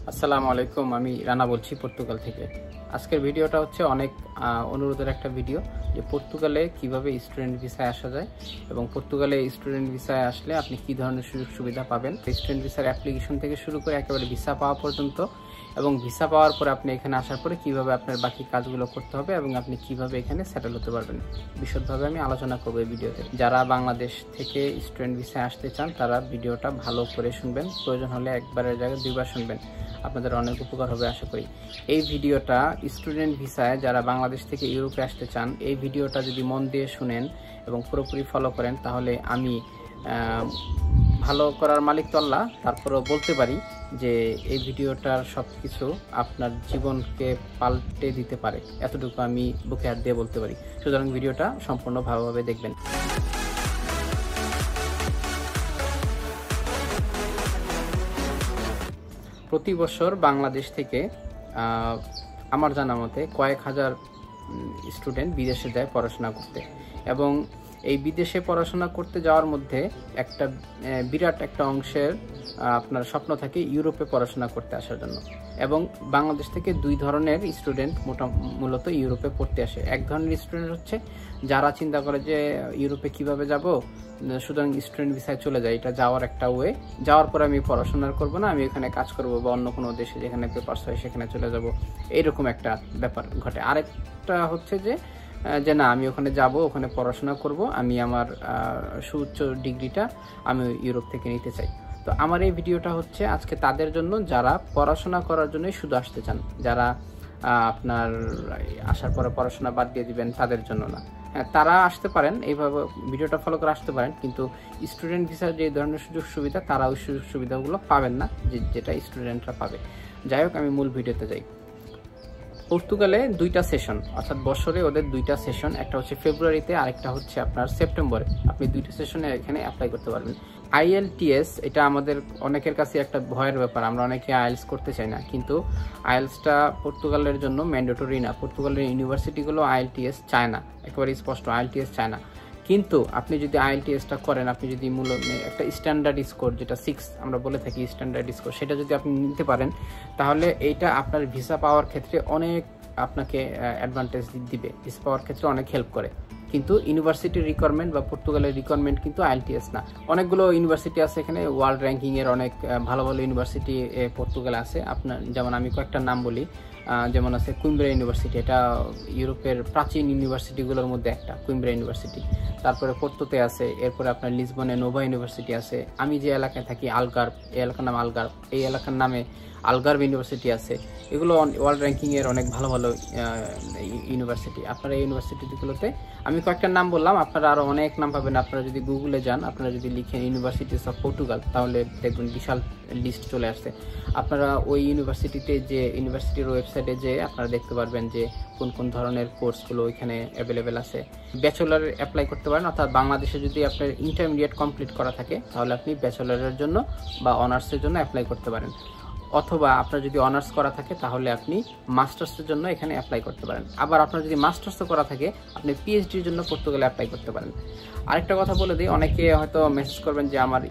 আসসালামু আলাইকুম, আমি রানা বলছি পর্তুগাল থেকে। আজকের ভিডিওটা হচ্ছে অনেক অনুরোধের একটা ভিডিও যে পর্তুগালে কিভাবে স্টুডেন্ট ভিসায় আসা যায় এবং পর্তুগালে স্টুডেন্ট ভিসায় আসলে আপনি কি ধরনের সুযোগ সুবিধা পাবেন। স্টুডেন্ট ভিসার অ্যাপ্লিকেশন থেকে শুরু করে একেবারে ভিসা পাওয়া পর্যন্ত, এবং ভিসা পাওয়ার পরে আপনি এখানে আসার পরে কিভাবে আপনার বাকি কাজগুলো করতে হবে এবং আপনি কিভাবে এখানে সেটেল হতে পারবেন বিশদভাবে আমি আলোচনা করবো এই ভিডিওতে। যারা বাংলাদেশ থেকে স্টুডেন্ট ভিসায় আসতে চান তারা ভিডিওটা ভালো করে শুনবেন, প্রয়োজন হলে একবারের জায়গায় দুইবার শুনবেন, আপনাদের অনেক উপকার হবে আশা করি। এই ভিডিওটা স্টুডেন্ট ভিসায় যারা বাংলাদেশ থেকে ইউরোপে আসতে চান, এই ভিডিওটা যদি মন দিয়ে শুনেন এবং পুরোপুরি ফলো করেন তাহলে আমি ভালো করার মালিক তো আল্লাহ, তারপরেও বলতে পারি যে এই ভিডিওটার সব কিছু আপনার জীবনকে পাল্টে দিতে পারে, এতটুকু আমি বুকে হাত দিয়ে বলতে পারি। সুতরাং ভিডিওটা সম্পূর্ণ ভালোভাবে দেখবেন। প্রতি বছর বাংলাদেশ থেকে আমার জানা মতে কয়েক হাজার স্টুডেন্ট বিদেশে যায় পড়াশোনা করতে, এবং এই বিদেশে পড়াশোনা করতে যাওয়ার মধ্যে একটা বিরাট একটা অংশের আপনার স্বপ্ন থাকে ইউরোপে পড়াশোনা করতে আসার জন্য। এবং বাংলাদেশ থেকে দুই ধরনের স্টুডেন্ট মূলত ইউরোপে পড়তে আসে। এক ধরনের স্টুডেন্ট হচ্ছে যারা চিন্তা করে যে ইউরোপে কিভাবে যাব, সুতরাং স্টুডেন্ট ভিসায় চলে যায়, এটা যাওয়ার একটা ওয়ে, যাওয়ার পরে আমি পড়াশোনা করব না, আমি এখানে কাজ করব বা অন্য কোনো দেশে যেখানে পেপারস হয় সেখানে চলে যাব, এইরকম একটা ব্যাপার ঘটে। আরেকটা হচ্ছে যে না, আমি ওখানে যাব, ওখানে পড়াশোনা করব, আমি আমার সুউচ্চ ডিগ্রিটা আমি ইউরোপ থেকে নিতে চাই। তো আমার এই ভিডিওটা হচ্ছে আজকে তাদের জন্য যারা পড়াশোনা করার জন্যই শুধু আসতে চান, যারা আপনার আসার পরে পড়াশোনা বাদ দিয়ে দিবেন তাদের জন্য না। হ্যাঁ, তারা আসতে পারেন, এইভাবে ভিডিওটা ফলো করে আসতে পারেন, কিন্তু স্টুডেন্ট ভিসার যে ধরনের সুযোগ সুবিধা তারা ওই সুযোগ সুবিধাগুলো পাবেন না যেটা স্টুডেন্টরা পাবে। যাই হোক, আমি মূল ভিডিওতে যাই। পর্তুগালে দুইটা সেশন, অর্থাৎ বছরে ওদের দুইটা সেশন, একটা হচ্ছে ফেব্রুয়ারিতে, আরেকটা হচ্ছে আপনার সেপ্টেম্বরে। আপনি দুইটা সেশনে এখানে অ্যাপ্লাই করতে পারবেন। IELTS এটা আমাদের অনেকের কাছে একটা ভয়ের ব্যাপার, আমরা অনেকে আইএলস করতে চাই না, কিন্তু আইএলসটা পর্তুগালের জন্য ম্যান্ডেটরি না। পর্তুগালের ইউনিভার্সিটিগুলো IELTS চায় না, একেবারে স্পষ্ট IELTS চায় না। কিন্তু আপনি যদি IELTSটা করেন, আপনি যদি মূলত একটা স্ট্যান্ডার্ড স্কোর, যেটা 6 আমরা বলে থাকি স্ট্যান্ডার্ড স্কোর, সেটা যদি আপনি নিতে পারেন তাহলে এইটা আপনার ভিসা পাওয়ার ক্ষেত্রে অনেক আপনাকে অ্যাডভান্টেজ দিবে, ভিসা পাওয়ার ক্ষেত্রে অনেক হেল্প করে। কিন্তু ইউনিভার্সিটির রিকোয়ারমেন্ট বা পর্তুগালের রিকোয়ারমেন্ট কিন্তু IELTS না। অনেকগুলো ইউনিভার্সিটি আছে এখানে, ওয়ার্ল্ড র্যাঙ্কিংয়ের অনেক ভালো ভালো ইউনিভার্সিটি পর্তুগালে আছে। আপনার যেমন আমি কয়েকটা নাম বলি, যেমন আছে কুইম্ব্রা ইউনিভার্সিটি, এটা ইউরোপের প্রাচীন ইউনিভার্সিটিগুলোর মধ্যে একটা, কুইম্ব্রা ইউনিভার্সিটি। তারপরে পোর্তোতে আছে, এরপরে আপনার লিসবনে নোভা ইউনিভার্সিটি আছে। আমি যে এলাকায় থাকি আলগার্ভ, এই এলাকার নাম আলগার্ভ, এই এলাকার নামে আলগার্ভ ইউনিভার্সিটি আছে। এগুলো ওয়ার্ল্ড র্যাঙ্কিংয়ের অনেক ভালো ভালো ইউনিভার্সিটি। আপনারা এই ইউনিভার্সিটিগুলোতে আমি কয়েকটা নাম বললাম, আপনারা আরও অনেক নাম পাবেন। আপনারা যদি গুগলে যান, আপনারা যদি লিখেন ইউনিভার্সিটিস অফ পর্তুগাল, তাহলে দেখবেন বিশাল লিস্ট চলে আসছে। আপনারা ওই ইউনিভার্সিটিতে যে ইউনিভার্সিটির ওয়েবসাইটে যে আপনারা দেখতে পারবেন যে কোন কোন ধরনের কোর্সগুলো ওইখানে অ্যাভেলেবেল আছে। ব্যাচেলর অ্যাপ্লাই করতে পারেন, অর্থাৎ বাংলাদেশে যদি আপনার ইন্টারমিডিয়েট কমপ্লিট করা থাকে তাহলে আপনি ব্যাচেলরের জন্য বা অনার্সের জন্য অ্যাপ্লাই করতে পারেন, অথবা আপনার যদি অনার্স করা থাকে তাহলে আপনি মাস্টার্সের জন্য এখানে অ্যাপ্লাই করতে পারেন। আবার আপনার যদি মাস্টার্সও করা থাকে আপনি পিএইচডির জন্য পর্তুগালে অ্যাপ্লাই করতে পারেন। আরেকটা কথা বলে দিই, অনেকে হয়তো মেসেজ করবেন যে আমার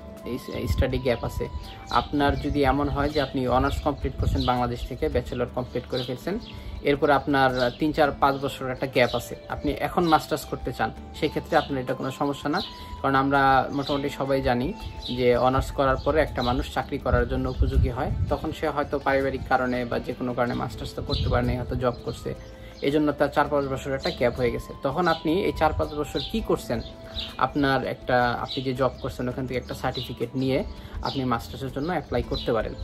স্টাডি গ্যাপ আছে। আপনার যদি এমন হয় যে আপনি অনার্স কমপ্লিট করছেন বাংলাদেশ থেকে, ব্যাচেলর কমপ্লিট করে ফেলছেন, এরপরে আপনার 3-4-5 বছরের একটা গ্যাপ আছে, আপনি এখন মাস্টার্স করতে চান, সেই ক্ষেত্রে আপনার এটা কোনো সমস্যা না। কারণ আমরা মোটামুটি সবাই জানি যে অনার্স করার পরে একটা মানুষ চাকরি করার জন্য উপযোগী হয়, তখন সে হয়তো পারিবারিক কারণে বা যে কোনো কারণে মাস্টার্স তো করতে পারেনি, হয়তো জব করছে, এই জন্য তার 4-5 বছরের একটা গ্যাপ হয়ে গেছে। তখন আপনি এই 4-5 বছর কি করছেন, আপনি যে জব করছেন ওখান থেকে একটা সার্টিফিকেট নিয়ে আপনি মাস্টার্সের জন্য অ্যাপ্লাই করতে পারেন।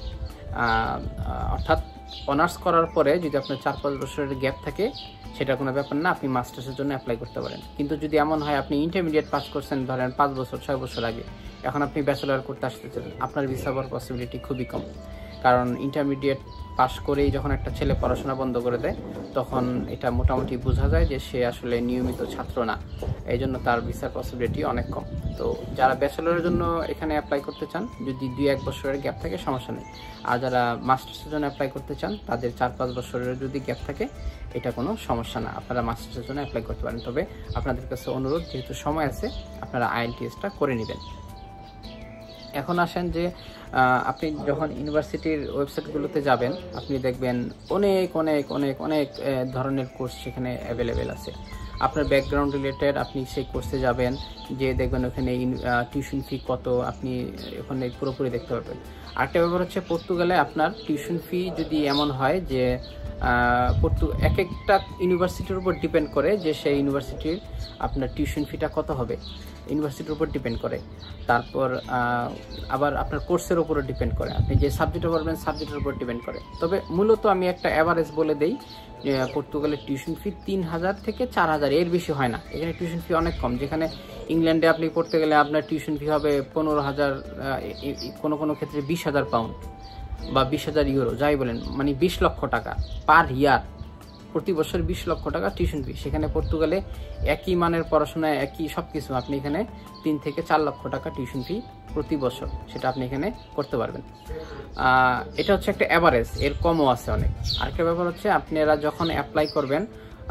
অর্থাৎ অনার্স করার পরে যদি আপনার 4-5 বছরের গ্যাপ থাকে সেটা কোনো ব্যাপার না, আপনি মাস্টার্সের জন্য অ্যাপ্লাই করতে পারেন। কিন্তু যদি এমন হয় আপনি ইন্টারমিডিয়েট পাস করছেন ধরেন 5 বছর 6 বছর আগে, এখন আপনি ব্যাচেলর করতে আসতেছেন, আপনার ভিসা পাওয়ার পসিবিলিটি খুবই কম। কারণ ইন্টারমিডিয়েট পাস করেই যখন একটা ছেলে পড়াশোনা বন্ধ করে দেয় তখন এটা মোটামুটি বোঝা যায় যে সে আসলে নিয়মিত ছাত্র না, এই জন্য তার ভিসার পসিবিলিটি অনেক কম। তো যারা ব্যাচেলরের জন্য এখানে অ্যাপ্লাই করতে চান, যদি 2-1 বছরের গ্যাপ থাকে সমস্যা নেই। আর যারা মাস্টার্সের জন্য অ্যাপ্লাই করতে চান তাদের 4-5 বছরের যদি গ্যাপ থাকে এটা কোনো সমস্যা না, আপনারা মাস্টার্সের জন্য অ্যাপ্লাই করতে পারেন। তবে আপনাদের কাছে অনুরোধ, যেহেতু সময় আছে, আপনারা IELTSটা করে নেবেন। এখন আসেন যে আপনি যখন ইউনিভার্সিটির ওয়েবসাইটগুলোতে যাবেন, আপনি দেখবেন অনেক অনেক অনেক অনেক ধরনের কোর্স সেখানে অ্যাভেলেবেল আছে। আপনার ব্যাকগ্রাউন্ড রিলেটেড আপনি সেই কোর্সে যাবেন, যে দেখবেন ওখানে টিউশন ফি কত, আপনি ওখানে পুরোপুরি দেখতে পারবেন। আরেকটা ব্যাপার হচ্ছে, পর্তুগালে আপনার টিউশন ফি যদি এমন হয় যে এক একটা ইউনিভার্সিটির উপর ডিপেন্ড করে যে সেই ইউনিভার্সিটির আপনার টিউশন ফিটা কত হবে, ইউনিভার্সিটির উপর ডিপেন্ড করে। তারপর আবার আপনার কোর্সের উপরও ডিপেন্ড করে, আপনি যে সাবজেক্টে পড়বেন সাবজেক্টের উপর ডিপেন্ড করে। তবে মূলত আমি একটা অ্যাভারেজ বলে দেই, পর্তুগালের টিউশন ফি 3000 থেকে 4000, এর বেশি হয় না। এখানে টিউশন ফি অনেক কম, যেখানে ইংল্যান্ডে আপনি পড়তে গেলে আপনার টিউশন ফি হবে 15,000, কোনো কোনো ক্ষেত্রে 20,000 পাউন্ড বা 20,000 ইউরো, যাই বলেন, মানে 20 লক্ষ টাকা পার ইয়ার, প্রতি বছর 20 লক্ষ টাকা টিউশন ফি। সেখানে পর্তুগালে একই মানের পড়াশোনায় একই সব কিছু আপনি এখানে 3 থেকে 4 লক্ষ টাকা টিউশন ফি প্রতি বছর, সেটা আপনি এখানে করতে পারবেন। এটা হচ্ছে একটা অ্যাভারেজ, এর কমও আছে অনেক। আরেকটা ব্যাপার হচ্ছে, আপনারা যখন অ্যাপ্লাই করবেন,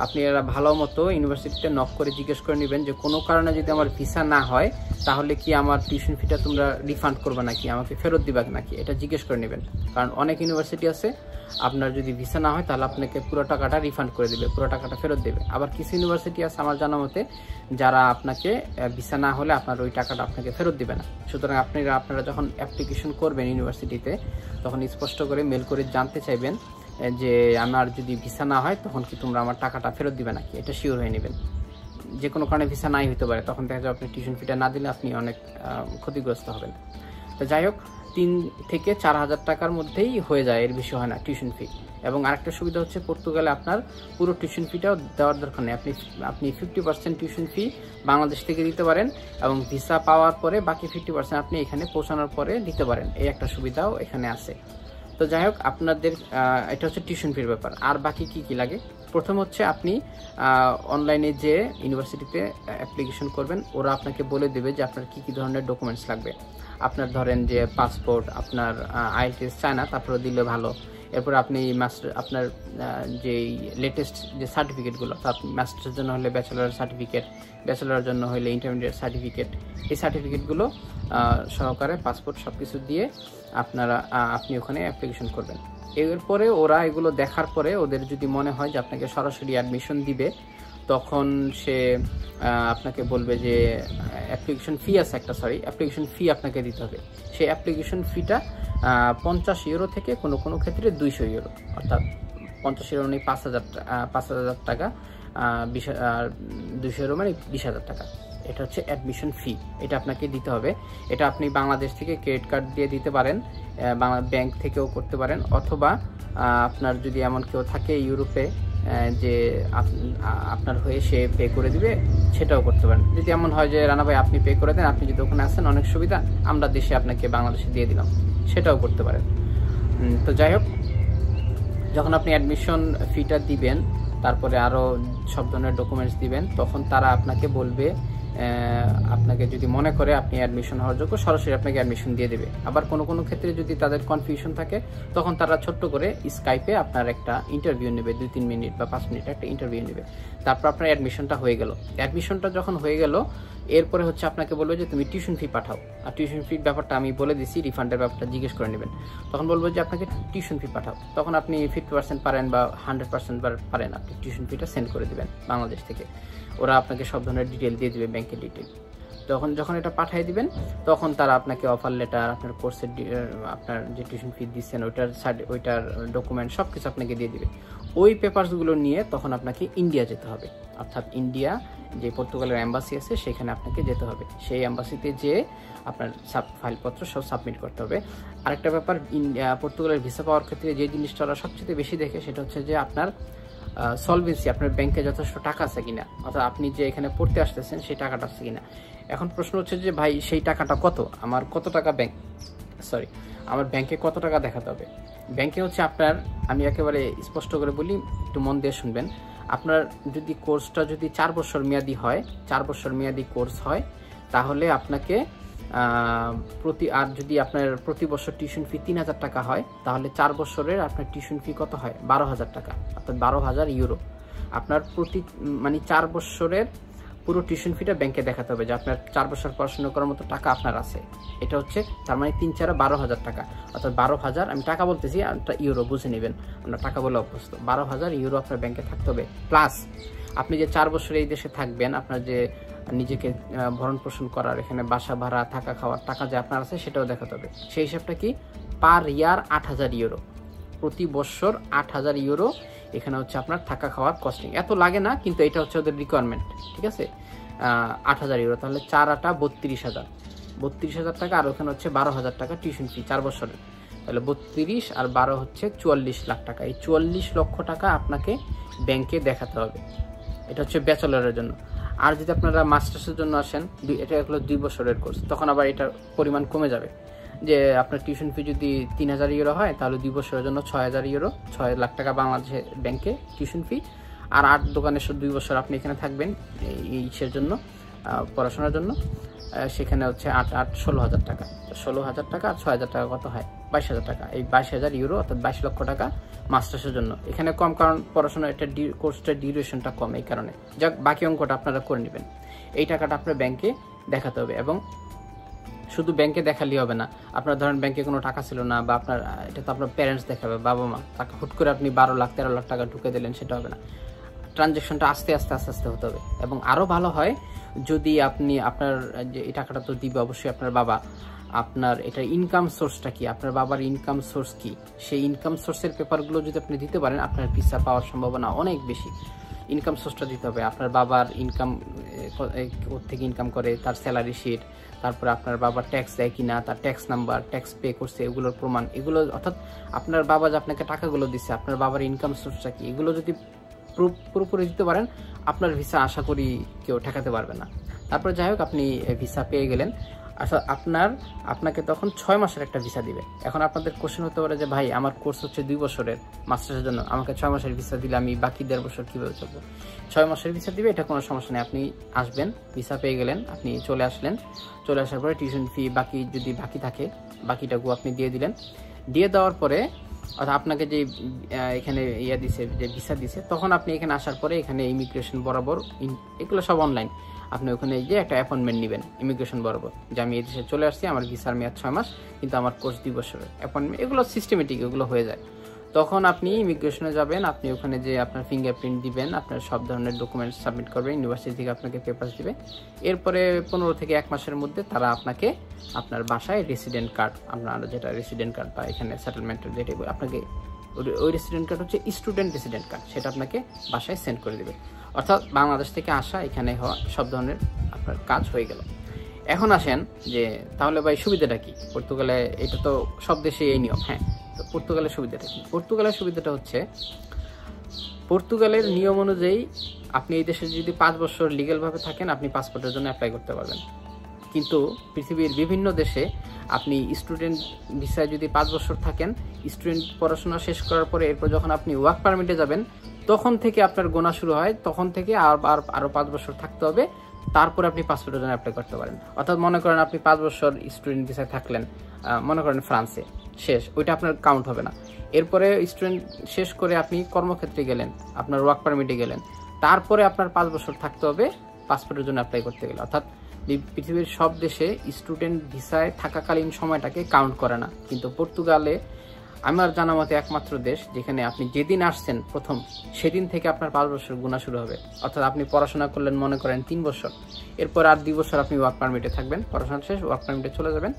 আপনারা ভালো মতো ইউনিভার্সিটিতে নক করে জিজ্ঞেস করে নেবেন যে কোনো কারণে যদি আমার ভিসা না হয়, তাহলে কি আমার টিউশন ফিটা তোমরা রিফান্ড করবে নাকি, আমাকে ফেরত দিবা নাকি, এটা জিজ্ঞেস করে নেবেন। কারণ অনেক ইউনিভার্সিটি আছে, আপনার যদি ভিসা না হয় তাহলে আপনাকে পুরো টাকাটা রিফান্ড করে দেবে, পুরো টাকাটা ফেরত দেবে। আবার কিছু ইউনিভার্সিটি আছে আমার জানা মতে, যারা আপনাকে ভিসা না হলে আপনার ওই টাকাটা আপনাকে ফেরত দিবে না। সুতরাং আপনারা যখন অ্যাপ্লিকেশন করবেন ইউনিভার্সিটিতে, তখন স্পষ্ট করে মেল করে জানতে চাইবেন যে আমার যদি ভিসা না হয় তখন কি তোমরা আমার টাকাটা ফেরত দিবে নাকি, এটা শিওর হয়ে নেবেন। যে কোনো কারণে ভিসা নাই হতে পারে, তখন দেখা যাবে আপনি টিউশন ফিটা না দিলে আপনি অনেক ক্ষতিগ্রস্ত হবেন। তো যাই হোক, 3 থেকে 4,000 টাকার মধ্যেই হয়ে যায়, এর বেশি হয় না টিউশন ফি। এবং আরেকটা সুবিধা হচ্ছে, পর্তুগালে আপনার পুরো টিউশন ফিটাও দেওয়ার দরকার নেই, আপনি 50% টিউশন ফি বাংলাদেশ থেকে দিতে পারেন, এবং ভিসা পাওয়ার পরে বাকি 50% আপনি এখানে পৌঁছানোর পরে দিতে পারেন, এই একটা সুবিধাও এখানে আছে। তো যাই হোক, আপনাদের এটা হচ্ছে টিউশন ফির ব্যাপার। আর বাকি কি কি লাগে, প্রথম হচ্ছে আপনি অনলাইনে যে ইউনিভার্সিটিতে অ্যাপ্লিকেশন করবেন, ওরা আপনাকে বলে দেবে যে আপনার কি কি ধরনের ডকুমেন্টস লাগবে। আপনার ধরেন যে পাসপোর্ট, আপনার আইএলটিএস চায় না, তারপরে দিলে ভালো। এরপর আপনি আপনার যেই লেটেস্ট যে সার্টিফিকেটগুলো, মাস্টার্সের জন্য হলে ব্যাচেলার সার্টিফিকেট, ব্যাচেলারের জন্য হলে ইন্টারমিডিয়েট সার্টিফিকেট, এই সার্টিফিকেটগুলো সহকারে পাসপোর্ট সব কিছু দিয়ে আপনি ওখানে অ্যাপ্লিকেশন করবেন। এরপরে ওরা এগুলো দেখার পরে ওদের যদি মনে হয় যে আপনাকে সরাসরি অ্যাডমিশন দিবে, তখন সে আপনাকে বলবে যে অ্যাপ্লিকেশন ফি আছে একটা, অ্যাপ্লিকেশন ফি আপনাকে দিতে হবে। সেই অ্যাপ্লিকেশন ফিটা 50 ইউরো থেকে কোনো কোনো ক্ষেত্রে 200 ইউরো, অর্থাৎ 50 ইউরো মানে 5,000 টাকা, 200 ইউরো মানে 20,000 টাকা। এটা হচ্ছে অ্যাডমিশন ফি, এটা আপনাকে দিতে হবে। এটা আপনি বাংলাদেশ থেকে ক্রেডিট কার্ড দিয়ে দিতে পারেন, ব্যাংক থেকেও করতে পারেন, অথবা আপনার যদি এমন কেউ থাকে ইউরোপে যে আপনার হয়ে সে পে করে দিবে, সেটাও করতে পারেন। যদি এমন হয় যে রানা ভাই আপনি পে করে দেন, আপনি যদি ওখানে আসেন অনেক সুবিধা, আমরা দেশে আপনাকে বাংলাদেশে দিয়ে দিলাম, সেটাও করতে পারেন। তো যাই হোক, যখন আপনি অ্যাডমিশন ফিটা দিবেন, তারপরে আরও সব ধরনের ডকুমেন্টস দিবেন, তখন তারা আপনাকে বলবে, আপনাকে যদি মনে করে আপনি অ্যাডমিশন হওয়ার যোগ্য, সরাসরি আপনাকে অ্যাডমিশন দিয়ে দেবে। আবার কোনো কোনো ক্ষেত্রে যদি তাদের কনফিউশন থাকে, তখন তারা ছোট্ট করে স্কাইপে আপনার একটা ইন্টারভিউ নেবে, 2-3 মিনিট বা 5 মিনিট একটা ইন্টারভিউ নেবে। তারপর আপনার অ্যাডমিশনটা হয়ে গেল। অ্যাডমিশনটা যখন হয়ে গেল, এরপরে হচ্ছে আপনাকে বলবে যে তুমি টিউশন ফি পাঠাও। আর টিউশন ফির ব্যাপারটা আমি বলে দিছি, রিফান্ডের ব্যাপারটা জিজ্ঞেস করে নেবেন। তখন বলবো যে আপনাকে টিউশন ফি পাঠাও, তখন আপনি 50% পারেন বা 100% পারেন, আপনি টিউশন ফিটা সেন্ড করে দেবেন বাংলাদেশ থেকে। ওরা আপনাকে সব ধরনের ডিটেল দিয়ে দেবে, ব্যাংকের ডিটেল। যখন এটা পাঠিয়ে দিবেন, তখন তারা আপনাকে অফার লেটার, আপনার কোর্সের আপনার যে টিউশন ফি দিচ্ছেন ওইটার ডকুমেন্ট সব কিছু আপনাকে দিয়ে দিবে। ওই পেপারসগুলো নিয়ে তখন আপনাকে ইন্ডিয়া যেতে হবে, অর্থাৎ ইন্ডিয়া যে পর্তুগালের এম্বাসি আছে সেখানে আপনাকে যেতে হবে। সেই এম্বাসিতে যেয়ে আপনার ফাইলপত্র সব সাবমিট করতে হবে। আরেকটা ব্যাপার, পর্তুগালের ভিসা পাওয়ার ক্ষেত্রে যে জিনিসটা ওরা সবচেয়ে বেশি দেখে, সেটা হচ্ছে যে আপনার সলভেন্সি, আপনার ব্যাংকে যথেষ্ট টাকা আছে কিনা, অর্থাৎ আপনি যে এখানে পড়তে আসতেছেন সেই টাকাটা আছে কিনা। এখন প্রশ্ন হচ্ছে যে ভাই সেই টাকাটা কত, আমার কত টাকা আমার ব্যাংকে কত টাকা দেখাতে হবে। ব্যাংকে হচ্ছে আপনার, আমি একেবারে স্পষ্ট করে বলি, একটু মন দিয়ে শুনবেন। আপনার যদি কোর্সটা যদি 4 বছর মেয়াদি হয়, 4 বছর মেয়াদি কোর্স হয়, তাহলে আপনাকে যদি আপনার প্রতি বছর টিউশন ফি 3,000 টাকা হয়, তাহলে 4 বছরের আপনার টিউশন ফি কত হয়, 12,000 টাকা, অর্থাৎ 12,000 ইউরো। আপনার মানে 4 বছরের পুরো টিউশন ফিটা ব্যাংকে দেখাতে হবে যে আপনার 4 বছর পড়াশোনা করার মতো টাকা আপনার আছে। এটা হচ্ছে তার মানে 3 × 4 = 12,000 টাকা, অর্থাৎ 12,000, আমি টাকা বলতেছি, ইউরো বুঝে নেবেন, আমরা টাকা বলে অভ্যস্ত। 12,000 ইউরো আপনার ব্যাংকে থাকতে হবে। প্লাস আপনি যে 4 বছর এই দেশে থাকবেন, আপনার যে নিজেকে ভরণ পোষণ করার, এখানে বাসা ভাড়া, থাকা খাওয়ার টাকা যে আপনার আছে সেটাও দেখাতে হবে। সেই হিসাবটা কি, পার ইয়ার 8,000 ইউরো, প্রতি বছর 8,000 ইউরো এখানে হচ্ছে আপনার থাকা খাওয়ার কস্টিং। এত লাগে না, কিন্তু এটা হচ্ছে ওদের রিকোয়ারমেন্ট, ঠিক আছে। 8,000 ইউরো, তাহলে 4 × 8 = 32,000, 32,000 টাকা। আর ওখানে হচ্ছে 12,000 টাকা টিউশন ফি 4 বছরের, তাহলে 32 আর 12 হচ্ছে 44 লাখ টাকা। এই 44 লক্ষ টাকা আপনাকে ব্যাংকে দেখাতে হবে। এটা হচ্ছে ব্যাচেলরের জন্য। আর যদি আপনারা মাস্টার্সের জন্য আসেন, এটা হলো 2 বছরের কোর্স, তখন আবার এটার পরিমাণ কমে যাবে। যে আপনার টিউশন ফি যদি 3,000 ইউরো হয়, তাহলে 2 বছরের জন্য 6,000 ইউরো, 6 লাখ টাকা বাংলাদেশের ব্যাংকে টিউশন ফি। আর 8 দোকানের 2 বছর আপনি এখানে থাকবেন এইসের জন্য, পড়াশোনার জন্য, সেখানে হচ্ছে 8 × 8 = 16,000 টাকা। 16,000 টাকা আর 6,000 টাকা কত হয়, 22,000 টাকা। এই 22,000 ইউরো অর্থাৎ 22 লক্ষ টাকা মাস্টার্সের জন্য। এখানে কম, কারণ পড়াশোনা এটা কোর্সটার ডিউরেশনটা কম, এই কারণে। যাক, বাকি অঙ্কটা আপনারা করে নেবেন। এই টাকাটা আপনার ব্যাংকে দেখাতে হবে। এবং শুধু ব্যাংকে দেখালেই হবে না, আপনার ধরেন ব্যাংকে কোনো টাকা ছিল না, বা আপনার এটা তো আপনার প্যারেন্টস দেখাবে, বাবা মা। টাকা হুট করে আপনি 12 লাখ 13 লাখ টাকা ঢুকে দিলেন, সেটা হবে না। ট্রানজ্যাকশনটা আস্তে আস্তে হতে হবে। এবং আরও ভালো হয় যদি আপনি আপনার যে এই টাকাটা তো দিবে অবশ্যই আপনার বাবা, আপনার এটা ইনকাম সোর্সটা কি, আপনার বাবার ইনকাম সোর্স কি, সেই ইনকাম সোর্সের পেপারগুলো যদি আপনি দিতে পারেন, আপনার ভিসা পাওয়ার সম্ভাবনা অনেক বেশি। ইনকাম সোর্সটা দিতে হবে, আপনার বাবার ইনকাম, ওর থেকে ইনকাম করে, তার স্যালারি শিট, তারপরে আপনার বাবা ট্যাক্স দেয় কিনা, তার ট্যাক্স নাম্বার, ট্যাক্স পে করছে, এগুলোর প্রমাণ, এগুলো, অর্থাৎ আপনার বাবা যে আপনাকে টাকাগুলো দিচ্ছে, আপনার বাবার ইনকাম সোর্সটা কি, এগুলো যদি পুরোপুরি দিতে পারেন, আপনার ভিসা আশা করি কেউ ঠেকাতে পারবে না। তারপর যাই হোক, আপনি ভিসা পেয়ে গেলেন। আচ্ছা, আপনাকে তখন 6 মাসের একটা ভিসা দিবে। এখন আপনাদের কোশ্চেন হতে পারে যে ভাই, আমার কোর্স হচ্ছে 2 বছরের মাস্টার্সের জন্য, আমাকে 6 মাসের ভিসা দিলে আমি বাকি 1.5 বছর কীভাবে চলবো? 6 মাসের ভিসা দিবে, এটা কোনো সমস্যা নেই। আপনি আসবেন, ভিসা পেয়ে গেলেন, আপনি চলে আসলেন, চলে আসার পরে টিউশন ফি বাকি যদি বাকি থাকে, বাকিটাকেও আপনি দিয়ে দিলেন। দিয়ে দেওয়ার পরে, অর্থাৎ আপনাকে যে এখানে দিছে, যে ভিসা দিছে, তখন আপনি এখানে আসার পরে এখানে ইমিগ্রেশন বরাবর, এগুলো সব অনলাইন, আপনি ওখানে যে একটা অ্যাপয়েন্টমেন্ট নেবেন ইমিগ্রেশন বরাবর, যে আমি এই দেশে চলে আসছি, আমার ভিসার মেয়াদ 6 মাস, কিন্তু আমার কোর্স 2 বছরের। অ্যাপয়েন্টমেন্ট এগুলো সিস্টেমেটিক, এগুলো হয়ে যায়। তখন আপনি ইমিগ্রেশনে যাবেন, আপনি ওখানে যে আপনার ফিঙ্গারপ্রিন্ট দিবেন, আপনার সব ধরনের ডকুমেন্টস সাবমিট করবেন, ইউনিভার্সিটি থেকে আপনাকে পেপারস দিবে। এরপরে 15 থেকে 1 মাসের মধ্যে তারা আপনাকে আপনার বাসায় রেসিডেন্ট কার্ড, আপনার যেটা রেসিডেন্ট কার্ড বা এখানে সেটেলমেন্টের যেটা, আপনাকে ওই রেসিডেন্ট কার্ড হচ্ছে স্টুডেন্ট রেসিডেন্ট কার্ড, সেটা আপনাকে বাসায় সেন্ড করে দেবে। অর্থাৎ বাংলাদেশ থেকে আসা, এখানে হওয়া সব ধরনের আপনার কাজ হয়ে গেল। এখন আসেন যে তাহলে ভাই সুবিধাটা কি পর্তুগালে? এটা তো সব দেশে এই নিয়ম। হ্যাঁ, তো পর্তুগালের সুবিধাটা কি? পর্তুগালের সুবিধাটা হচ্ছে, পর্তুগালের নিয়ম অনুযায়ী আপনি এই দেশে যদি 5 বছর লিগ্যালভাবে থাকেন, আপনি পাসপোর্টের জন্য অ্যাপ্লাই করতে পারবেন। কিন্তু পৃথিবীর বিভিন্ন দেশে আপনি স্টুডেন্ট ভিসায় যদি 5 বছর থাকেন, স্টুডেন্ট পড়াশোনা শেষ করার পরে এরপর যখন আপনি ওয়ার্ক পারমিটে যাবেন, তখন থেকে আপনার গোনা শুরু হয়, তখন থেকে আরও 5 বছর থাকতে হবে, তারপরে আপনি পাসপোর্টের জন্য অ্যাপ্লাই করতে পারেন। অর্থাৎ মনে করেন আপনি 5 বছর স্টুডেন্ট ভিসায় থাকলেন, মনে করেন ফ্রান্সে, শেষ, ওইটা আপনার কাউন্ট হবে না। এরপরে স্টুডেন্ট শেষ করে আপনি কর্মক্ষেত্রে গেলেন, আপনার ওয়ার্ক পারমিটে গেলেন, তারপরে আপনার 5 বছর থাকতে হবে পাসপোর্টের জন্য অ্যাপ্লাই করতে গেলে। অর্থাৎ পৃথিবীর সব দেশে স্টুডেন্ট ভিসায় থাকাকালীন সময়টাকে কাউন্ট করে না, কিন্তু পর্তুগালে আমার জানা মতে একমাত্র দেশ যেখানে আপনি যেদিন আসছেন প্রথম, সেদিন থেকে আপনার 5 বছর গুণা শুরু হবে। অর্থাৎ আপনি পড়াশোনা করলেন মনে করেন 3 বছর, এরপর আর 2 বছর আপনি ওয়ার্ক পারমিটে থাকবেন, পড়াশোনা শেষ, ওয়ার্ক পারমিটে চলে যাবেন,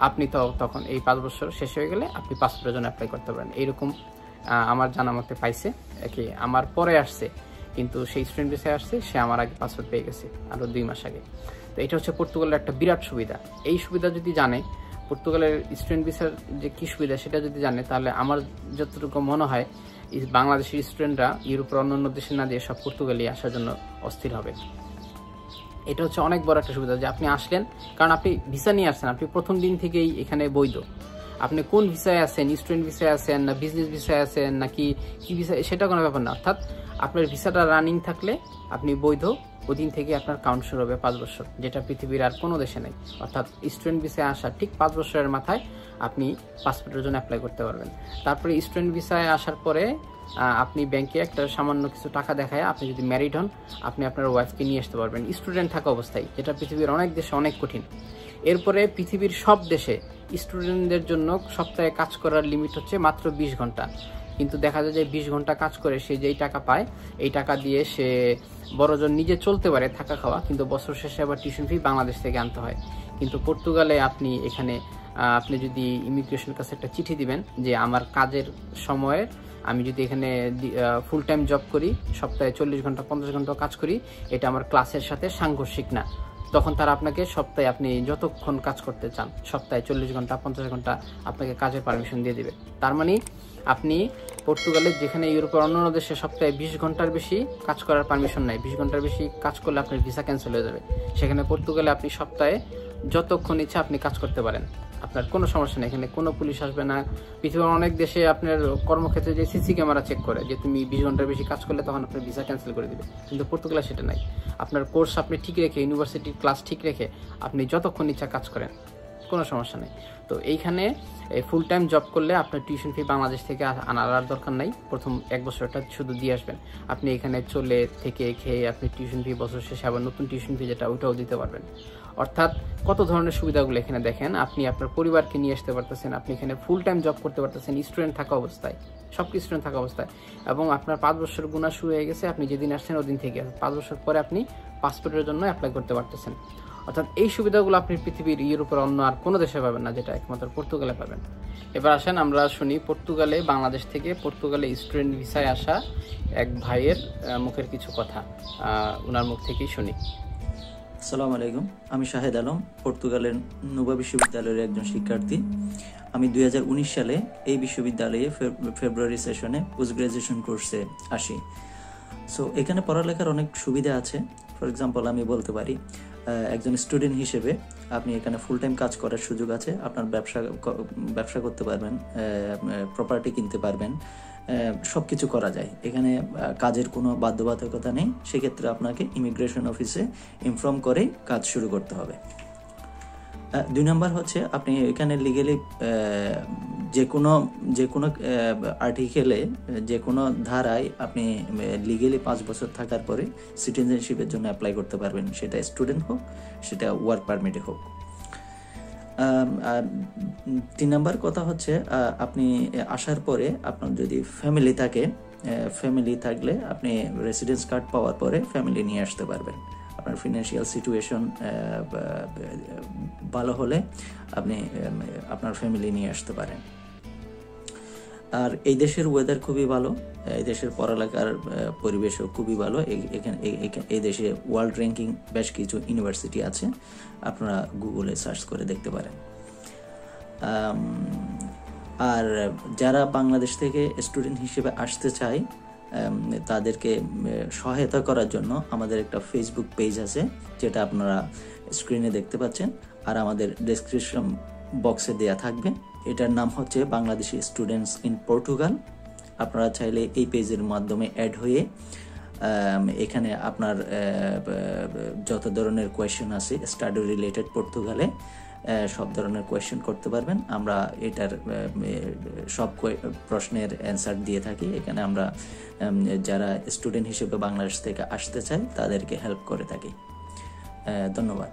আপনি তখন এই 5 বছর শেষ হয়ে গেলে আপনি পাসপোর্টের জন্য অ্যাপ্লাই করতে পারেন। এইরকম আমার জানা মতে পাইছে, কি আমার পরে আসছে, কিন্তু সেই স্টুডেন্ট ভিসায় আসছে, সে আমার আগে পাসপোর্ট পেয়ে গেছে আরও 2 মাস আগে। তো এটা হচ্ছে পর্তুগালের একটা বিরাট সুবিধা। এই সুবিধা যদি জানে, পর্তুগালের স্টুডেন্ট ভিসার যে কী সুবিধা সেটা যদি জানে, তাহলে আমার যতটুকু মনে হয় বাংলাদেশের স্টুডেন্টরা ইউরোপের অন্যান্য দেশে না দিয়ে সব পর্তুগালে আসার জন্য অস্থির হবে। এটা হচ্ছে অনেক বড় একটা সুবিধা যে আপনি আসলেন, কারণ আপনি ভিসা নিয়ে আসছেন, আপনি প্রথম দিন থেকেই এখানে বৈধ, আপনি কোন ভিসায় আছেন, স্টুডেন্ট ভিসায় আছেন না বিজনেস ভিসায় আছেন নাকি কি ভিসায়, সেটা কোনো ব্যাপার না। অর্থাৎ আপনার ভিসাটা রানিং থাকলে আপনি বৈধ, ওদিন থেকে আপনার কাউন্ট শুরু হবে 5 বছর, যেটা পৃথিবীর আর কোনো দেশে নেই। অর্থাৎ স্টুডেন্ট ভিসায় আসার ঠিক 5 বছরের মাথায় আপনি পাসপোর্টের জন্য অ্যাপ্লাই করতে পারবেন। তারপরে স্টুডেন্ট ভিসায় আসার পরে আপনি ব্যাংকে একটা সামান্য কিছু টাকা দেখায় আপনি যদি ম্যারিড হন, আপনি আপনার ওয়াইফকে নিয়ে আসতে পারবেন স্টুডেন্ট থাকা অবস্থায়, যেটা পৃথিবীর অনেক দেশে অনেক কঠিন। এরপরে পৃথিবীর সব দেশে স্টুডেন্টদের জন্য সপ্তাহে কাজ করার লিমিট হচ্ছে মাত্র 20 ঘন্টা। কিন্তু দেখা যায় যে 20 ঘন্টা কাজ করে সে যেই টাকা পায়, এই টাকা দিয়ে সে বড়জন নিজে চলতে পারে, থাকা খাওয়া, কিন্তু বছর শেষে আবার টিউশন ফি বাংলাদেশ থেকে আনতে হয়। কিন্তু পর্তুগালে আপনি এখানে আপনি যদি ইমিগ্রেশনের কাছে একটা চিঠি দিবেন যে আমার কাজের সময়ে আমি যদি এখানে ফুল টাইম জব করি, সপ্তাহে 40 ঘন্টা 50 ঘন্টা কাজ করি, এটা আমার ক্লাসের সাথে সাংঘর্ষিক না, তখন তারা আপনাকে সপ্তাহে আপনি যতক্ষণ কাজ করতে চান সপ্তাহে 40 ঘন্টা 50 ঘন্টা আপনাকে কাজের পারমিশন দিয়ে দিবে। তার মানে আপনি পর্তুগালে, যেখানে ইউরোপের অন্যান্য দেশে সপ্তাহে 20 ঘন্টার বেশি কাজ করার পারমিশন নাই, 20 ঘন্টার বেশি কাজ করলে আপনার ভিসা ক্যান্সেল হয়ে যাবে, সেখানে পর্তুগালে আপনি সপ্তাহে যতক্ষণ ইচ্ছা আপনি কাজ করতে পারেন, আপনার কোনো সমস্যা নেই, এখানে কোনো পুলিশ আসবে না। পৃথিবীর অনেক দেশে আপনার কর্মক্ষেত্রে যে সিসি ক্যামেরা চেক করে যে তুমি 20 ঘন্টার বেশি কাজ করলে তখন আপনার ভিসা ক্যান্সেল করে দিবে, কিন্তু পর্তুগালে সেটা নাই। আপনার কোর্স আপনি ঠিক রেখে, ইউনিভার্সিটির ক্লাস ঠিক রেখে আপনি যতক্ষণ ইচ্ছা কাজ করেন, কোনো সমস্যা নেই। তো এইখানে ফুল টাইম জব করলে আপনার টিউশন ফি বাংলাদেশ থেকে আনার দরকার নাই, প্রথম 1 বছরটা শুধু দিয়ে আসবেন। আপনি এখানে চলে থেকে খেয়ে আপনি টিউশন ফি বছর শেষে আবার নতুন টিউশন ফি যেটা ওইটাও দিতে পারবেন। অর্থাৎ কত ধরনের সুবিধাগুলো এখানে দেখেন, আপনি আপনার পরিবারকে নিয়ে আসতে পারতেছেন, আপনি এখানে ফুল টাইম জব করতে পারতেছেন স্টুডেন্ট থাকা অবস্থায়, সব স্টুডেন্ট থাকা অবস্থায়, এবং আপনার 5 বছর গুণা শুরু হয়ে গেছে, আপনি যেদিন আসছেন ওদিন থেকে 5 বছর পরে আপনি পাসপোর্টের জন্য অ্যাপ্লাই করতে পারতেছেন। অর্থাৎ এই সুবিধাগুলো আপনি পৃথিবীর ইউরোপের অন্য আর কোনো দেশে পাবেন না, যেটা একমাত্র পর্তুগালে পাবেন। এবার আসেন আমরা শুনি পর্তুগালে, বাংলাদেশ থেকে পর্তুগালে স্টুডেন্ট ভিসায় আসা এক ভাইয়ের মুখের কিছু কথা, ওনার মুখ থেকেই শুনি। আসসালামু আলাইকুম, আমি শাহেদ আলম, পর্তুগালের নুবা বিশ্ববিদ্যালয়ের একজন শিক্ষার্থী। আমি 2019 সালে এই বিশ্ববিদ্যালয়ে ফেব্রুয়ারি সেশনে পোস্ট গ্রাজুয়েশন কোর্সে আসি। সো এখানে পড়ালেখার অনেক সুবিধা আছে। ফর এক্সাম্পল আমি বলতে পারি, একজন স্টুডেন্ট হিসেবে আপনি এখানে ফুল টাইম কাজ করার সুযোগ আছে, আপনার ব্যবসা করতে পারবেন, প্রপার্টি কিনতে পারবেন, সব কিছু করা যায়। এখানে কাজের কোনো বাধ্যবাধকতা নেই, সেক্ষেত্রে আপনাকে ইমিগ্রেশন অফিসে ইনফর্ম করে কাজ শুরু করতে হবে। 2 নম্বর হচ্ছে আপনি এখানে লিগেলি যে কোনো আর্টিকেলে, যে কোনো ধারায় আপনি লিগেলি 5 বছর থাকার পরে সিটিজেনশিপের জন্য অ্যাপ্লাই করতে পারবেন, সেটা স্টুডেন্ট হোক, সেটা ওয়ার্ক পারমিটে হোক। আর 3 নম্বর কথা হচ্ছে, আপনি আসার পরে আপনার যদি ফ্যামিলি থাকে, ফ্যামিলি থাকলে আপনি রেসিডেন্স কার্ড পাওয়ার পরে ফ্যামিলি নিয়ে আসতে পারবেন। আপনার ফিনান্সিয়াল সিচুয়েশন ভালো হলে আপনি আপনার ফ্যামিলি নিয়ে আসতে পারেন। আর এই দেশের ওয়েদার খুবই ভালো, এই দেশের পড়ালেখার পরিবেশও খুবই ভালো। এই দেশে ওয়ার্ল্ড র্যাঙ্কিং বেশ কিছু ইউনিভার্সিটি আছে, আপনারা গুগলে সার্চ করে দেখতে পারেন। আর যারা বাংলাদেশ থেকে স্টুডেন্ট হিসেবে আসতে চায় তাদেরকে সহায়তা করার জন্য আমাদের একটা ফেসবুক পেজ আছে, যেটা আপনারা স্ক্রিনে দেখতে পাচ্ছেন, আর আমাদের ডেসক্রিপশন বক্সে দেয়া থাকবে। এটার নাম হচ্ছে বাংলাদেশি স্টুডেন্টস ইন পর্তুগাল। আপনারা চাইলে এই পেজের মাধ্যমে অ্যাড হয়ে এখানে আপনার যত ধরনের কোয়েশ্চেন আছে স্টাডি রিলেটেড পর্তুগালে, সব ধরনের কোয়েশ্চেন করতে পারবেন। আমরা এটার সব প্রশ্নের অ্যান্সার দিয়ে থাকি। এখানে আমরা যারা স্টুডেন্ট হিসেবে বাংলাদেশ থেকে আসতে চায় তাদেরকে হেল্প করে থাকি। ধন্যবাদ।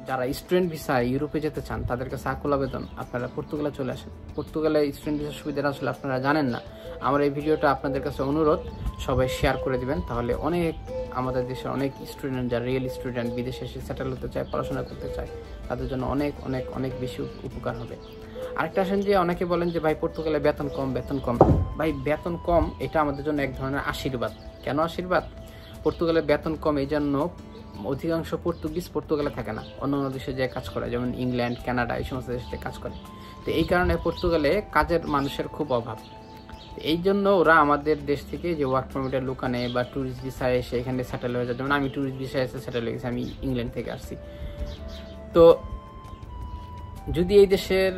যারা স্টুডেন্ট ভিসা ইউরোপে যেতে চান তাদের কাছে আকুল আবেদন, আপনারা পর্তুগালে চলে আসেন। পর্তুগালে স্টুডেন্ট ভিসার সুবিধাটা আসলে আপনারা জানেন না। আমার এই ভিডিওটা আপনাদের কাছে অনুরোধ, সবাই শেয়ার করে দিবেন, তাহলে অনেক আমাদের দেশের অনেক স্টুডেন্ট, যারা রিয়েল স্টুডেন্ট, বিদেশে এসে সেটেল হতে চায়, পড়াশোনা করতে চায়, তাদের জন্য অনেক অনেক অনেক বেশি উপকার হবে। আরেকটা আসেন যে অনেকে বলেন যে ভাই পর্তুগালে বেতন কম। ভাই বেতন কম এটা আমাদের জন্য এক ধরনের আশীর্বাদ। কেন আশীর্বাদ? পর্তুগালে বেতন কম এই জন্য অধিকাংশ পর্তুগিজ পর্তুগালে থাকে না, অন্য অন্য দেশে যে কাজ করে, যেমন ইংল্যান্ড, কানাডা, এই সমস্ত দেশে কাজ করে। তো এই কারণে পর্তুগালে কাজের মানুষের খুব অভাব। এই জন্য ওরা আমাদের দেশ থেকে যে ওয়ার্ক পারমিটের লোকানে বা ট্যুরিস্ট ভিসায় এসে এখানে সেটেল হয়ে যায়। যেমন আমি ট্যুরিস্ট ভিসায় এসে সেটেল হয়ে গেছি, আমি ইংল্যান্ড থেকে আসছি। তো যদি এই দেশের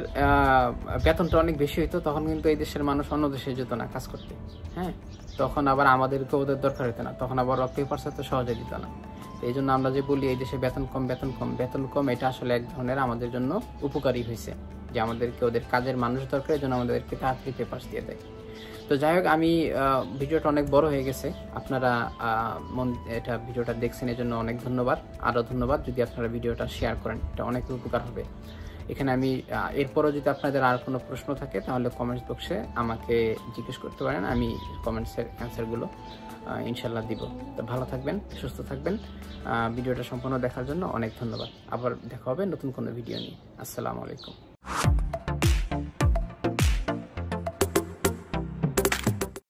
বেতনটা অনেক বেশি হইতো তখন কিন্তু এই দেশের মানুষ অন্য দেশে যেত না কাজ করতে, হ্যাঁ, তখন আবার আমাদেরকে ওদের দরকার হতো না, তখন আবার পেপারস এত সহজে দিত না। এই জন্য আমরা যে বলি এই দেশে বেতন কম, এটা আসলে এক ধরনের আমাদের জন্য উপকারী হয়েছে, যে আমাদেরকে ওদের কাজের মানুষ দরকার, এই জন্য আমাদেরকে তাড়াতাড়ি পেপারস দিয়ে দেয়। তো যাই হোক, আমি ভিডিওটা অনেক বড় হয়ে গেছে, আপনারা ভিডিওটা দেখছেন, এই জন্য অনেক ধন্যবাদ। আরও ধন্যবাদ যদি আপনারা ভিডিওটা শেয়ার করেন, এটা অনেক উপকার হবে। এখানে আমি এরপরও যদি আপনাদের আর কোনো প্রশ্ন থাকে তাহলে কমেন্টস বক্সে আমাকে জিজ্ঞেস করতে পারেন, আমি কমেন্টসের অ্যান্সারগুলো ইনশাল্লাহ দিব। তো ভালো থাকবেন, সুস্থ থাকবেন। ভিডিওটা সম্পূর্ণ দেখার জন্য অনেক ধন্যবাদ। আবার দেখা হবে নতুন কোনো ভিডিও নিয়ে। আসসালামু আলাইকুম।